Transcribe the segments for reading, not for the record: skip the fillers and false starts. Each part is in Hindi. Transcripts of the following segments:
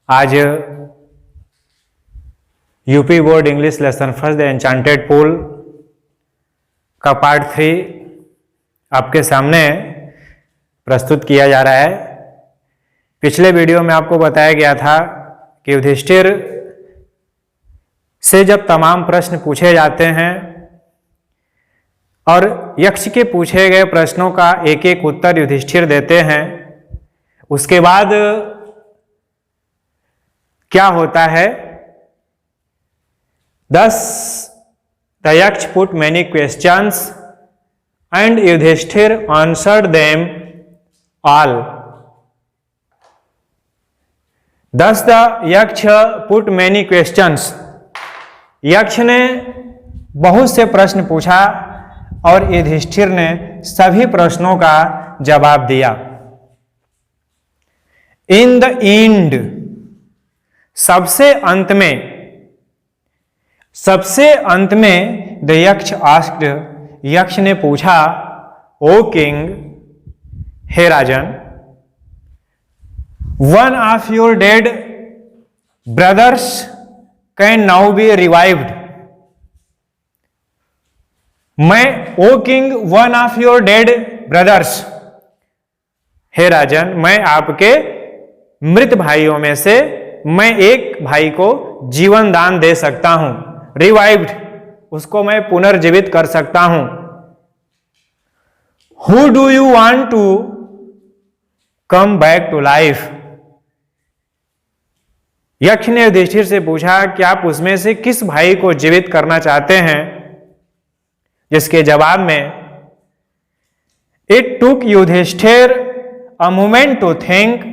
आज UP board English lesson first the enchanted pool का पार्ट 3 आपके सामने प्रस्तुत किया जा रहा है। पिछले वीडियो में आपको बताया गया था कि युधिष्ठिर से जब तमाम प्रश्न पूछे जाते हैं और यक्ष के पूछे गए प्रश्नों का एक एक उत्तर युधिष्ठिर देते हैं, उसके बाद क्या होता है? Thus the Yaksh put many questions and Yudhishthir answered them all. Thus the Yaksh put many questions. यक्ष ने बहुत से प्रश्न पूछा और युधिष्ठिर ने सभी प्रश्नों का जवाब दिया। इन द एंड, सबसे अंत में द यक्ष आस्क्ड, यक्ष ने पूछा, ओ किंग, हे राजन, one of your dead brothers can now be revived. O king, one of your dead brothers, हे राजन, मैं आपके मृत भाइयों में से मैं एक भाई को जीवन दान दे सकता हूं। रिवाइव्ड, उसको मैं पुनर्जीवित कर सकता हूं। Who do you want to come back to life? Yaksha ने युधिष्ठिर से पूछा कि आप उसमें से किस भाई को जीवित करना चाहते हैं? जिसके जवाब में it took Yudhishthir a moment to think.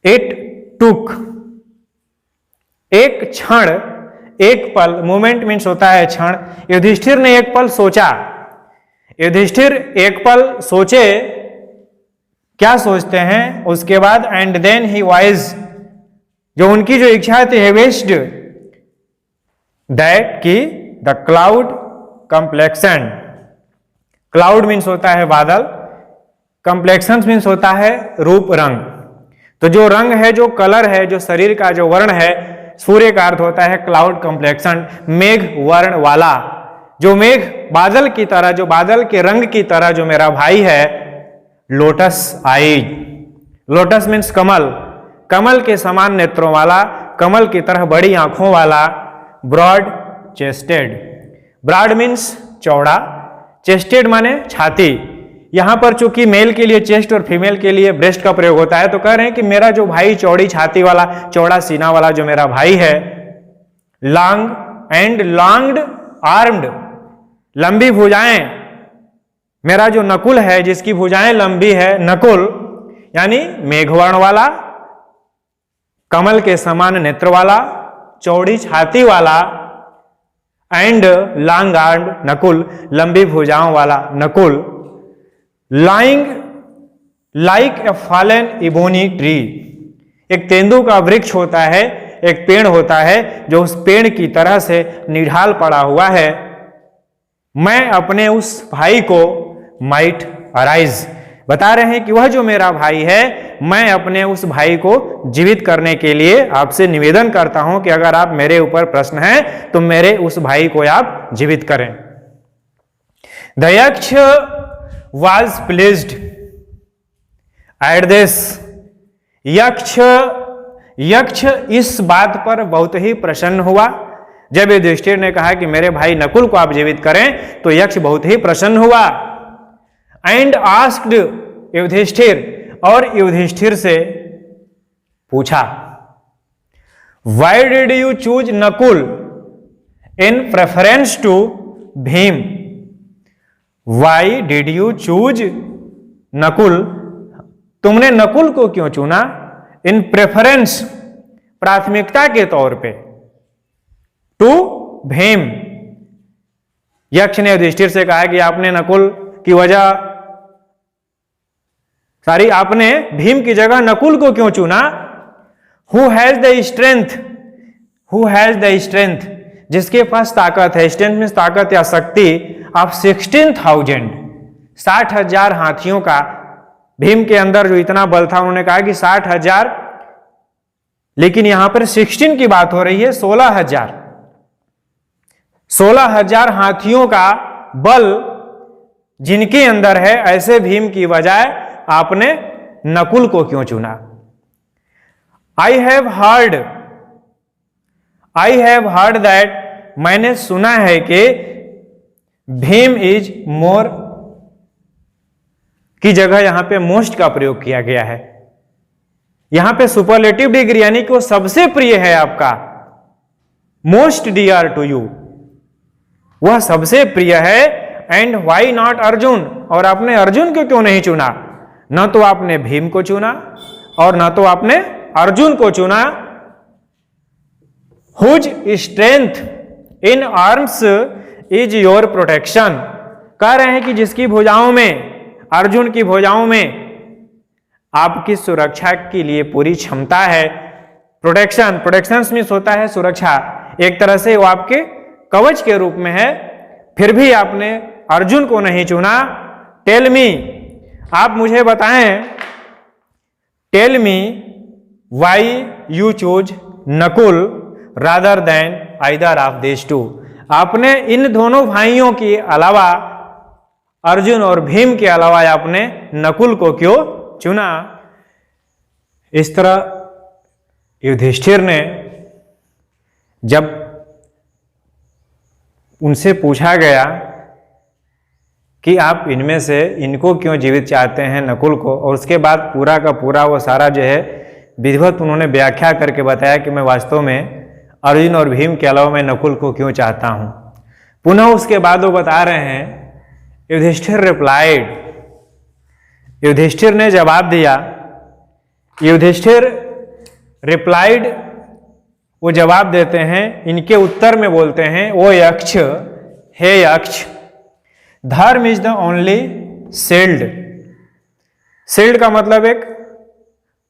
It took, एक क्षण, एक पल, मोमेंट मीन्स होता है क्षण। युधिष्ठिर ने एक पल सोचा। युधिष्ठिर एक पल सोचे, क्या सोचते हैं? उसके बाद एंड देन ही वाइज, जो उनकी जो इच्छा थी, he wished that कि the cloud complexion, cloud means होता है बादल, कंप्लेक्शन मीन्स होता है रूप रंग। तो जो रंग है, जो कलर है, जो शरीर का जो वर्ण है, सूर्य का अर्थ होता है क्लाउड कंप्लेक्शन, मेघ वर्ण वाला। जो मेघ बादल की तरह, जो बादल के रंग की तरह जो मेरा भाई है, लोटस आईज, लोटस मीन्स कमल, कमल के समान नेत्रों वाला, कमल की तरह बड़ी आंखों वाला, ब्रॉड चेस्टेड, ब्रॉड मीन्स चौड़ा, चेस्टेड माने छाती। यहां पर चूंकि मेल के लिए चेस्ट और फीमेल के लिए ब्रेस्ट का प्रयोग होता है, तो कह रहे हैं कि मेरा जो भाई चौड़ी छाती वाला, चौड़ा सीना वाला जो मेरा भाई है, लॉन्ग एंड लॉन्ग्ड आर्म्ड, लंबी भुजाएं, मेरा जो नकुल है, जिसकी भुजाएं लंबी है, नकुल यानी मेघवर्ण वाला, कमल के समान नेत्र वाला, चौड़ी छाती वाला, एंड लॉन्ग आर्म्ड नकुल, लंबी भुजाओं वाला Nakul, lying like a fallen ebony tree, एक तेंदु का वृक्ष होता है, एक पेड़ होता है जो उस पेड़ की तरह से निढाल पड़ा हुआ है। मैं अपने उस भाई को माइट अराइज, बता रहे हैं कि वह जो मेरा भाई है, मैं अपने उस भाई को जीवित करने के लिए आपसे निवेदन करता हूं कि अगर आप मेरे ऊपर प्रश्न हैं तो मेरे उस भाई को आप जीवित करें। द यक्ष was pleased at this, यक्ष इस बात पर बहुत ही प्रसन्न हुआ। जब युधिष्ठिर ने कहा कि मेरे भाई नकुल को आप जीवित करें, तो यक्ष बहुत ही प्रसन्न हुआ। एंड आस्क्ड युधिष्ठिर, और युधिष्ठिर से पूछा, why did you choose Nakul in preference to Bhim? Why did you choose Nakul, तुमने नकुल को क्यों चुना? इन प्रेफरेंस, प्राथमिकता के तौर पे, टू भीम। यक्ष ने युधिष्ठिर से कहा कि आपने नकुल की वजह, आपने भीम की जगह नकुल को क्यों चुना? Who has the strength, who has the strength, जिसके पास ताकत है, स्ट्रेंथ में ताकत या शक्ति, ऑफ 16,000, 60,000 हाथियों का। भीम के अंदर जो इतना बल था, उन्होंने कहा कि 60,000 लेकिन यहां पर 16 की बात हो रही है। 16,000 हाथियों का बल जिनके अंदर है, ऐसे भीम की बजाय आपने नकुल को क्यों चुना? आई हैव हर्ड दैट, मैंने सुना है कि भीम इज मोर की जगह यहां पे मोस्ट का प्रयोग किया गया है। यहां पे सुपरलेटिव डिग्री यानी कि वो सबसे प्रिय है आपका, मोस्ट डियर टू यू, वह सबसे प्रिय है। एंड व्हाई नॉट अर्जुन, और आपने अर्जुन को क्यों नहीं चुना? न तो आपने भीम को चुना और न तो आपने अर्जुन को चुना। Whose strength in arms is your protection, कह रहे हैं कि जिसकी भुजाओं में, अर्जुन की भुजाओं में आपकी सुरक्षा के लिए पूरी क्षमता है। प्रोटेक्शन मीन्स होता है सुरक्षा, एक तरह से वो आपके कवच के रूप में है, फिर भी आपने अर्जुन को नहीं चुना। टेल मी, आप मुझे बताएं, tell me why you choose Nakul rather than either of this two, आपने इन दोनों भाइयों के अलावा, अर्जुन और भीम के अलावा आपने नकुल को क्यों चुना? इस तरह युधिष्ठिर ने जब उनसे पूछा गया कि आप इनमें से इनको क्यों जीवित चाहते हैं, नकुल को, और उसके बाद पूरा का पूरा वो सारा जो है विधिवत उन्होंने व्याख्या करके बताया कि मैं वास्तव में अर्जुन और भीम के अलावा मैं नकुल को क्यों चाहता हूं। पुनः उसके बाद वो बता रहे हैं, युधिष्ठिर रिप्लाइड, युधिष्ठिर ने जवाब दिया। युधिष्ठिर रिप्लाइड, वो जवाब देते हैं, इनके उत्तर में बोलते हैं, ओ यक्ष, हे यक्ष, धर्म is the only shield. Shield का मतलब एक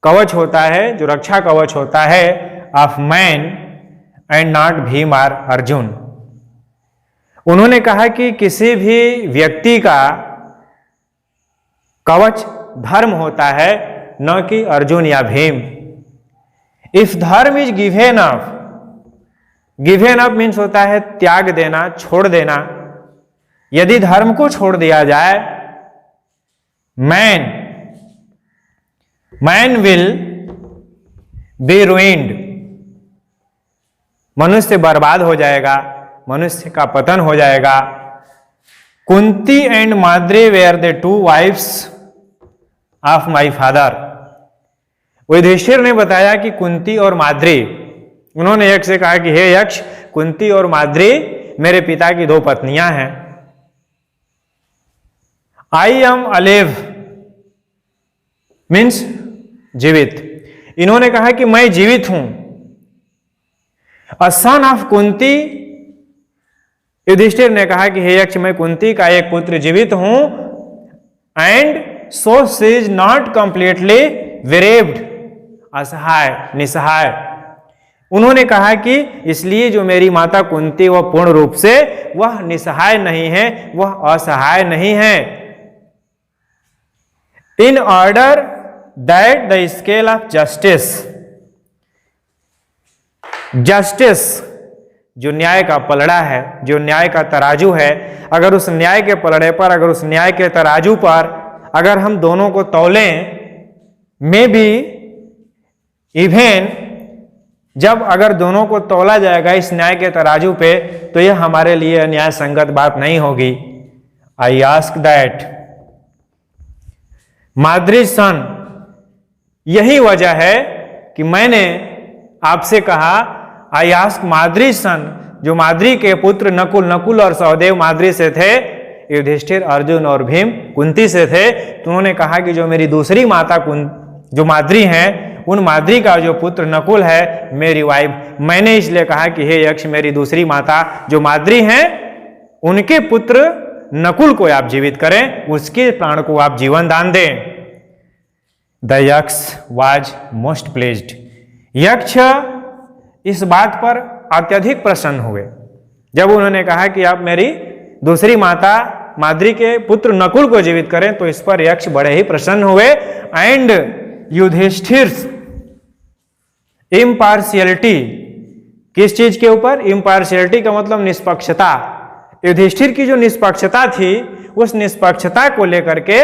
कवच होता है, जो रक्षा कवच होता है, of man and not Bhim और अर्जुन। उन्होंने कहा कि किसी भी व्यक्ति का कवच धर्म होता है, न कि अर्जुन या भीम। इफ धर्म is given up, given up means होता है त्याग देना, छोड़ देना। यदि धर्म को छोड़ दिया जाए, मैन विल बी रूइंड, मनुष्य बर्बाद हो जाएगा, मनुष्य का पतन हो जाएगा। Kunti and Madri were the two wives of my father. Yudhishthir ने बताया कि कुंती और माद्री, उन्होंने यक्ष से कहा कि हे यक्ष, कुंती और माद्री मेरे पिता की दो पत्नियां हैं। आई एम अलिव मीन्स जीवित, इन्होंने कहा कि मैं जीवित हूं। अ सन ऑफ कुंती, युधिष्ठिर ने कहा कि हे यक्ष, मैं कुंती का एक पुत्र जीवित हूं। And so she is not completely bereaved, असहाय, निसहाय। उन्होंने कहा कि इसलिए जो मेरी माता कुंती वह पूर्ण रूप से वह निसहाय नहीं है, वह असहाय नहीं है। In order that the scale of justice, justice जो न्याय का पलड़ा है, जो न्याय का तराजू है, अगर उस न्याय के पलड़े पर, अगर उस न्याय के तराजू पर अगर हम दोनों को तौलें, मे बी इवेन जब अगर दोनों को तौला जाएगा इस न्याय के तराजू पे, तो यह हमारे लिए अन्याय संगत बात नहीं होगी। आई आस्क दैट माद्री सन, यही वजह है कि मैंने आपसे कहा आई आस्क माद्री सन, जो माद्री के पुत्र नकुल और सहदेव माद्री से थे, युधिष्ठिर, अर्जुन और भीम कुंती से थे। तो उन्होंने कहा कि जो मेरी दूसरी माता जो माद्री हैं, उन माद्री का जो पुत्र नकुल है मेरी वाइफ। मैंने इसलिए कहा कि हे यक्ष, मेरी दूसरी माता जो माद्री हैं, उनके पुत्र नकुल को आप जीवित करें, उसके प्राण को आप जीवन दान दें। द यक्ष वाज मोस्ट प्लेज्ड, यक्ष इस बात पर अत्यधिक प्रसन्न हुए जब उन्होंने कहा कि आप मेरी दूसरी माता माद्री के पुत्र नकुल को जीवित करें, तो इस पर यक्ष बड़े ही प्रसन्न हुए। एंड युधिष्ठिर इम्पार्शियलिटी, किस चीज के ऊपर? इम्पार्शियलिटी का मतलब निष्पक्षता। युधिष्ठिर की जो निष्पक्षता थी, उस निष्पक्षता को लेकर के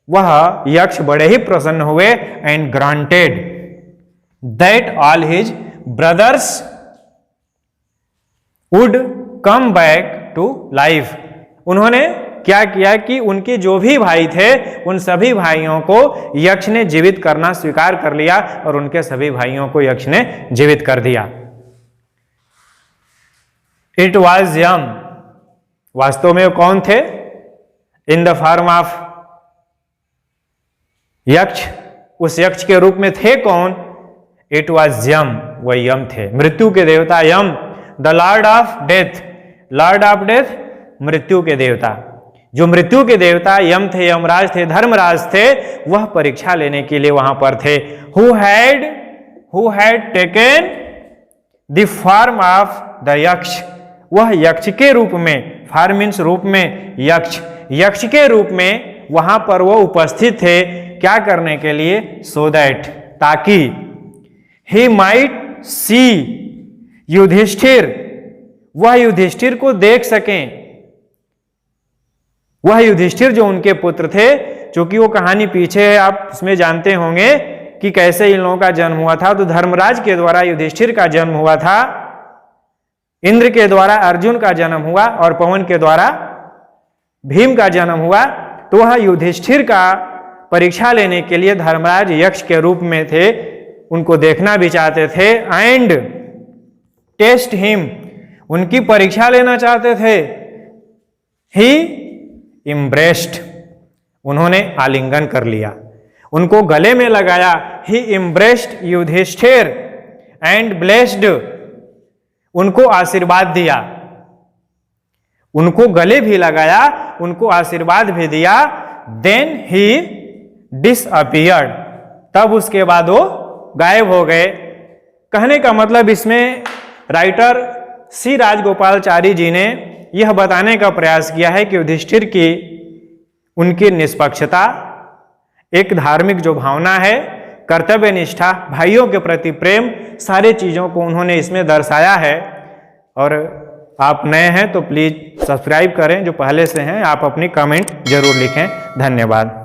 वह यक्ष बड़े ही प्रसन्न हुए and granted that all his brothers would come back to life. उन्होंने क्या किया कि उनके जो भी भाई थे उन सभी भाइयों को यक्ष ने जीवित करना स्वीकार कर लिया और उनके सभी भाइयों को यक्ष ने जीवित कर दिया। इट वॉज यम, वास्तव में कौन थे? इन द फॉर्म ऑफ यक्ष, उस यक्ष के रूप में थे कौन? इट वॉज यम, वह यम थे, मृत्यु के देवता Yama. The lord of death, lord of death मृत्यु के देवता, जो मृत्यु के देवता यम थे, यमराज थे, धर्मराज थे, वह परीक्षा लेने के लिए वहां पर थे। Who had taken the form of the यक्ष, वह यक्ष के रूप में, फॉर्म मीन्स रूप में, यक्ष के रूप में वहां पर वो उपस्थित थे। क्या करने के लिए? सो दैट, ताकि ही माइट सी युधिष्ठिर, वह युधिष्ठिर को देख सकें। वह युधिष्ठिर जो उनके पुत्र थे, क्योंकि वो कहानी पीछे है, आप उसमें जानते होंगे कि कैसे इन लोगों का जन्म हुआ था। तो धर्मराज के द्वारा युधिष्ठिर का जन्म हुआ था, इंद्र के द्वारा अर्जुन का जन्म हुआ और पवन के द्वारा भीम का जन्म हुआ। तो वह युधिष्ठिर का परीक्षा लेने के लिए धर्मराज यक्ष के रूप में थे, उनको देखना भी चाहते थे। एंड टेस्ट हिम, उनकी परीक्षा लेना चाहते थे। ही इम्ब्रेस्ड, उन्होंने आलिंगन कर लिया, उनको गले में लगाया। ही इम्ब्रेस्ड युधिष्ठिर एंड ब्लेस्ड, उनको आशीर्वाद दिया, उनको गले भी लगाया, उनको आशीर्वाद भी दिया। देन ही डिसअपियर्ड, तब उसके बाद वो गायब हो गए। कहने का मतलब इसमें राइटर सी राजगोपालचारी जी ने यह बताने का प्रयास किया है कि युधिष्ठिर की उनकी निष्पक्षता, एक धार्मिक जो भावना है, कर्तव्य निष्ठा, भाइयों के प्रति प्रेम, सारे चीज़ों को उन्होंने इसमें दर्शाया है। और आप नए हैं तो प्लीज़ सब्सक्राइब करें, जो पहले से हैं आप अपनी कमेंट जरूर लिखें। धन्यवाद।